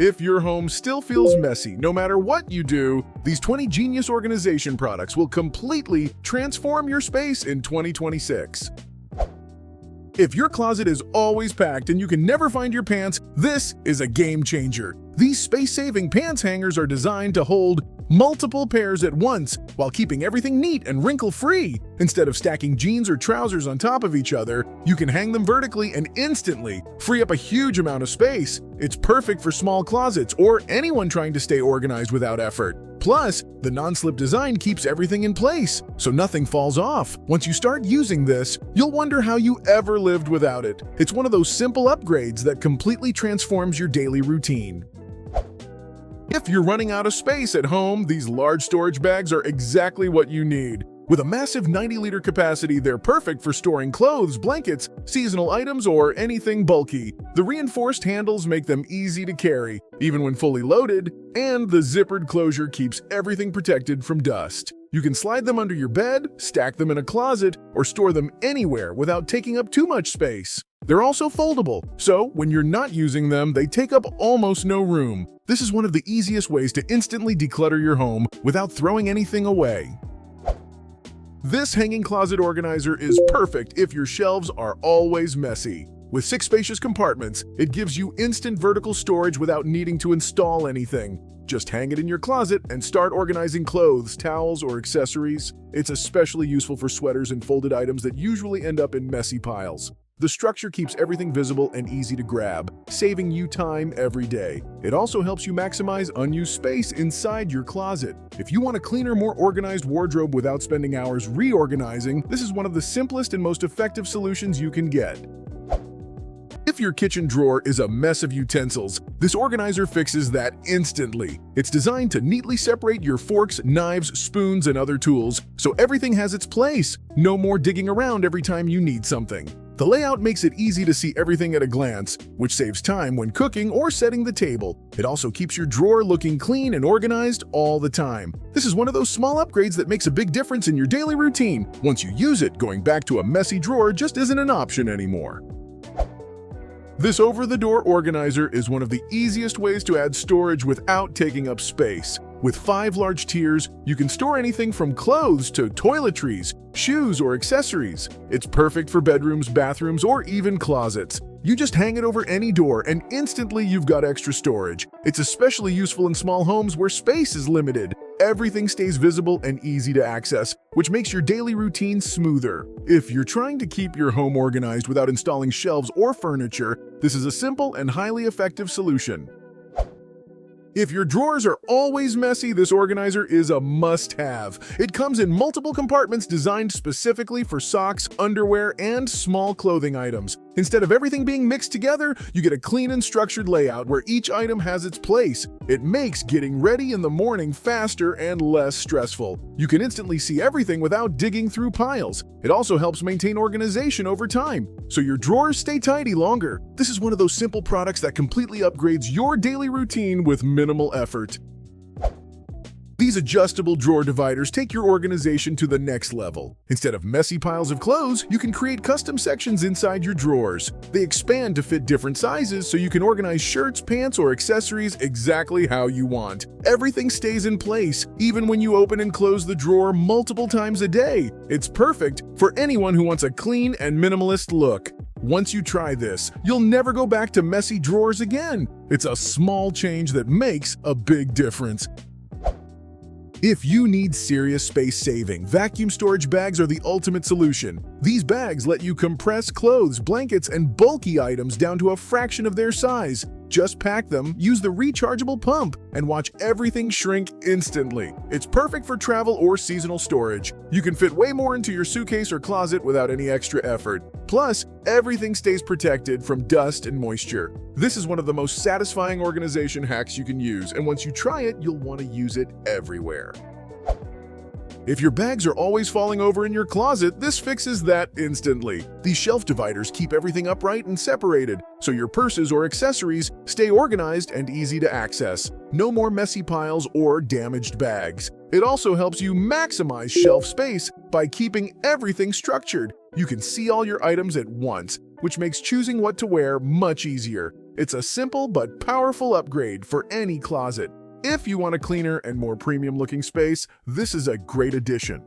If your home still feels messy, no matter what you do, these 20 genius organization products will completely transform your space in 2026. If your closet is always packed and you can never find your pants, this is a game changer. These space-saving pants hangers are designed to hold multiple pairs at once while keeping everything neat and wrinkle-free. Instead of stacking jeans or trousers on top of each other, you can hang them vertically and instantly free up a huge amount of space. It's perfect for small closets or anyone trying to stay organized without effort. Plus, the non-slip design keeps everything in place, so nothing falls off. Once you start using this, you'll wonder how you ever lived without it. It's one of those simple upgrades that completely transforms your daily routine. If you're running out of space at home, these large storage bags are exactly what you need. With a massive 90-liter capacity, they're perfect for storing clothes, blankets, seasonal items, or anything bulky. The reinforced handles make them easy to carry, even when fully loaded, and the zippered closure keeps everything protected from dust. You can slide them under your bed, stack them in a closet, or store them anywhere without taking up too much space. They're also foldable, so when you're not using them, they take up almost no room. This is one of the easiest ways to instantly declutter your home without throwing anything away. This hanging closet organizer is perfect if your shelves are always messy. With 6 spacious compartments, it gives you instant vertical storage without needing to install anything. Just hang it in your closet and start organizing clothes, towels, or accessories. It's especially useful for sweaters and folded items that usually end up in messy piles. The structure keeps everything visible and easy to grab, saving you time every day. It also helps you maximize unused space inside your closet. If you want a cleaner, more organized wardrobe without spending hours reorganizing, this is one of the simplest and most effective solutions you can get. If your kitchen drawer is a mess of utensils, this organizer fixes that instantly. It's designed to neatly separate your forks, knives, spoons, and other tools, so everything has its place. No more digging around every time you need something. The layout makes it easy to see everything at a glance, which saves time when cooking or setting the table. It also keeps your drawer looking clean and organized all the time. This is one of those small upgrades that makes a big difference in your daily routine. Once you use it, going back to a messy drawer just isn't an option anymore. This over-the-door organizer is one of the easiest ways to add storage without taking up space. With 5 large tiers, you can store anything from clothes to toiletries, shoes, or accessories. It's perfect for bedrooms, bathrooms, or even closets. You just hang it over any door and instantly you've got extra storage. It's especially useful in small homes where space is limited. Everything stays visible and easy to access, which makes your daily routine smoother. If you're trying to keep your home organized without installing shelves or furniture, this is a simple and highly effective solution. If your drawers are always messy, this organizer is a must-have. It comes in multiple compartments designed specifically for socks, underwear, and small clothing items. Instead of everything being mixed together, you get a clean and structured layout where each item has its place. It makes getting ready in the morning faster and less stressful. You can instantly see everything without digging through piles. It also helps maintain organization over time, so your drawers stay tidy longer. This is one of those simple products that completely upgrades your daily routine with minimal effort. These adjustable drawer dividers take your organization to the next level. Instead of messy piles of clothes, you can create custom sections inside your drawers. They expand to fit different sizes so you can organize shirts, pants, or accessories exactly how you want. Everything stays in place, even when you open and close the drawer multiple times a day. It's perfect for anyone who wants a clean and minimalist look. Once you try this, you'll never go back to messy drawers again. It's a small change that makes a big difference. If you need serious space saving, vacuum storage bags are the ultimate solution. These bags let you compress clothes, blankets, and bulky items down to a fraction of their size. Just pack them, use the rechargeable pump, and watch everything shrink instantly. It's perfect for travel or seasonal storage. You can fit way more into your suitcase or closet without any extra effort. Plus, everything stays protected from dust and moisture. This is one of the most satisfying organization hacks you can use, and once you try it, you'll want to use it everywhere. If your bags are always falling over in your closet, this fixes that instantly. These shelf dividers keep everything upright and separated, so your purses or accessories stay organized and easy to access. No more messy piles or damaged bags. It also helps you maximize shelf space by keeping everything structured. You can see all your items at once, which makes choosing what to wear much easier. It's a simple but powerful upgrade for any closet. If you want a cleaner and more premium-looking space, this is a great addition.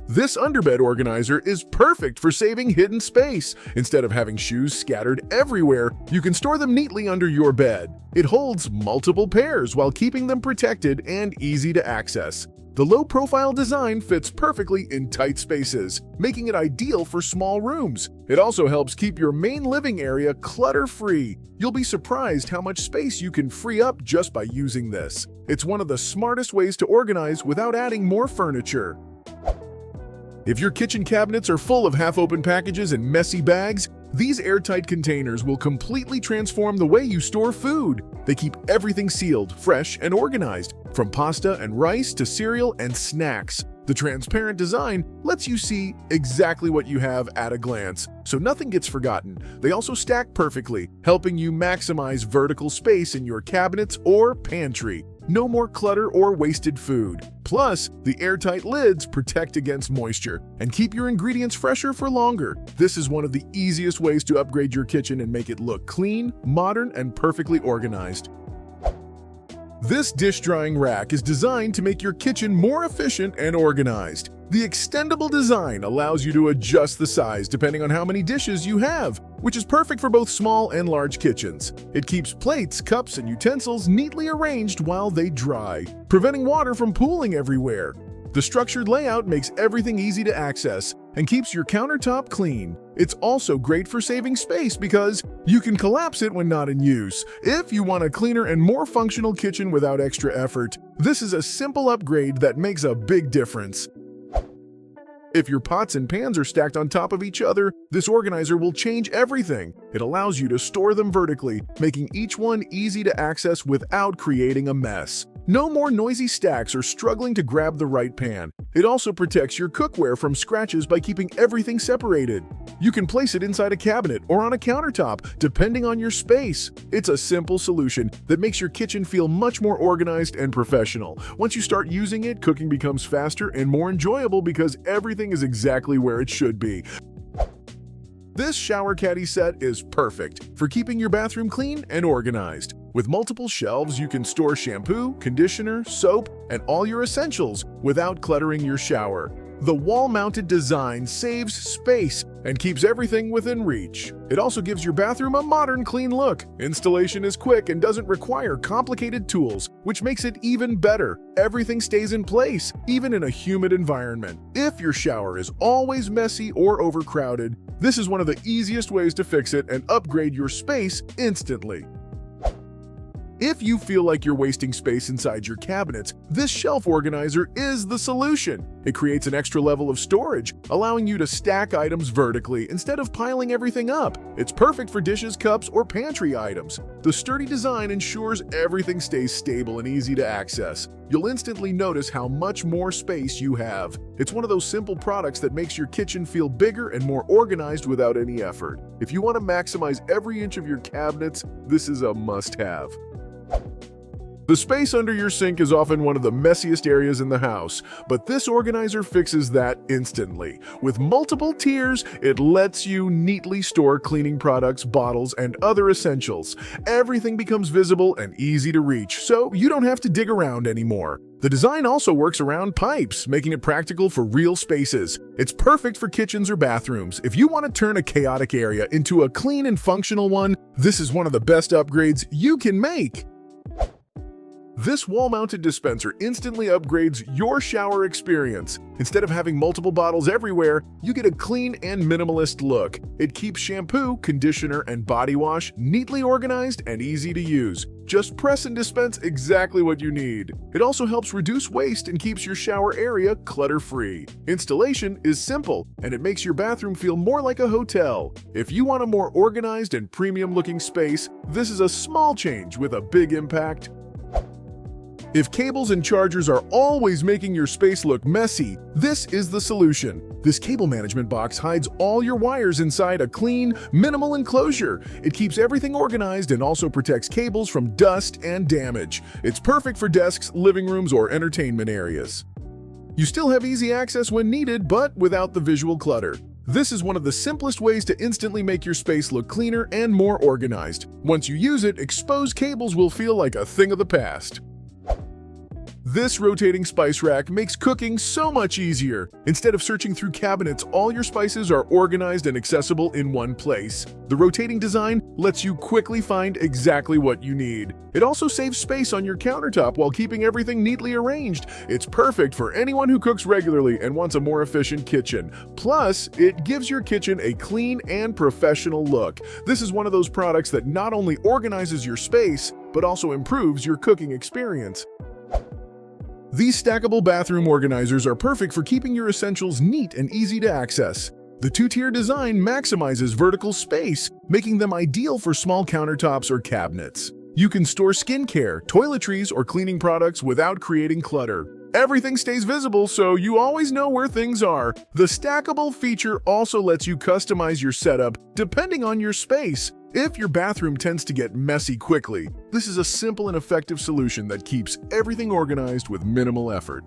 This underbed organizer is perfect for saving hidden space. Instead of having shoes scattered everywhere, you can store them neatly under your bed. It holds multiple pairs while keeping them protected and easy to access. The low-profile design fits perfectly in tight spaces, making it ideal for small rooms. It also helps keep your main living area clutter-free. You'll be surprised how much space you can free up just by using this. It's one of the smartest ways to organize without adding more furniture. If your kitchen cabinets are full of half-open packages and messy bags, these airtight containers will completely transform the way you store food. They keep everything sealed, fresh, and organized, from pasta and rice to cereal and snacks. The transparent design lets you see exactly what you have at a glance, so nothing gets forgotten. They also stack perfectly, helping you maximize vertical space in your cabinets or pantry. No more clutter or wasted food. Plus, the airtight lids protect against moisture and keep your ingredients fresher for longer. This is one of the easiest ways to upgrade your kitchen and make it look clean, modern, and perfectly organized. This dish drying rack is designed to make your kitchen more efficient and organized. The extendable design allows you to adjust the size depending on how many dishes you have, which is perfect for both small and large kitchens. It keeps plates, cups, and utensils neatly arranged while they dry, preventing water from pooling everywhere. The structured layout makes everything easy to access and keeps your countertop clean. It's also great for saving space because you can collapse it when not in use. If you want a cleaner and more functional kitchen without extra effort, this is a simple upgrade that makes a big difference. If your pots and pans are stacked on top of each other, this organizer will change everything. It allows you to store them vertically, making each one easy to access without creating a mess. No more noisy stacks or struggling to grab the right pan. It also protects your cookware from scratches by keeping everything separated. You can place it inside a cabinet or on a countertop, depending on your space. It's a simple solution that makes your kitchen feel much more organized and professional. Once you start using it, cooking becomes faster and more enjoyable because everything is exactly where it should be. This shower caddy set is perfect for keeping your bathroom clean and organized. With multiple shelves, you can store shampoo, conditioner, soap, and all your essentials without cluttering your shower. The wall-mounted design saves space and keeps everything within reach. It also gives your bathroom a modern, clean look. Installation is quick and doesn't require complicated tools, which makes it even better. Everything stays in place, even in a humid environment. If your shower is always messy or overcrowded, this is one of the easiest ways to fix it and upgrade your space instantly. If you feel like you're wasting space inside your cabinets, this shelf organizer is the solution. It creates an extra level of storage, allowing you to stack items vertically instead of piling everything up. It's perfect for dishes, cups, or pantry items. The sturdy design ensures everything stays stable and easy to access. You'll instantly notice how much more space you have. It's one of those simple products that makes your kitchen feel bigger and more organized without any effort. If you want to maximize every inch of your cabinets, this is a must-have. The space under your sink is often one of the messiest areas in the house, but this organizer fixes that instantly. With multiple tiers, it lets you neatly store cleaning products, bottles, and other essentials. Everything becomes visible and easy to reach, so you don't have to dig around anymore. The design also works around pipes, making it practical for real spaces. It's perfect for kitchens or bathrooms. If you want to turn a chaotic area into a clean and functional one, this is one of the best upgrades you can make. This wall-mounted dispenser instantly upgrades your shower experience. Instead of having multiple bottles everywhere, you get a clean and minimalist look. It keeps shampoo, conditioner, and body wash neatly organized and easy to use. Just press and dispense exactly what you need. It also helps reduce waste and keeps your shower area clutter-free. Installation is simple, and it makes your bathroom feel more like a hotel. If you want a more organized and premium-looking space, this is a small change with a big impact. If cables and chargers are always making your space look messy, this is the solution. This cable management box hides all your wires inside a clean, minimal enclosure. It keeps everything organized and also protects cables from dust and damage. It's perfect for desks, living rooms, or entertainment areas. You still have easy access when needed, but without the visual clutter. This is one of the simplest ways to instantly make your space look cleaner and more organized. Once you use it, exposed cables will feel like a thing of the past. This rotating spice rack makes cooking so much easier. Instead of searching through cabinets, all your spices are organized and accessible in one place. The rotating design lets you quickly find exactly what you need. It also saves space on your countertop while keeping everything neatly arranged. It's perfect for anyone who cooks regularly and wants a more efficient kitchen. Plus, it gives your kitchen a clean and professional look. This is one of those products that not only organizes your space, but also improves your cooking experience. These stackable bathroom organizers are perfect for keeping your essentials neat and easy to access. The two-tier design maximizes vertical space, making them ideal for small countertops or cabinets. You can store skincare, toiletries, or cleaning products without creating clutter. Everything stays visible, so you always know where things are. The stackable feature also lets you customize your setup depending on your space. If your bathroom tends to get messy quickly, this is a simple and effective solution that keeps everything organized with minimal effort.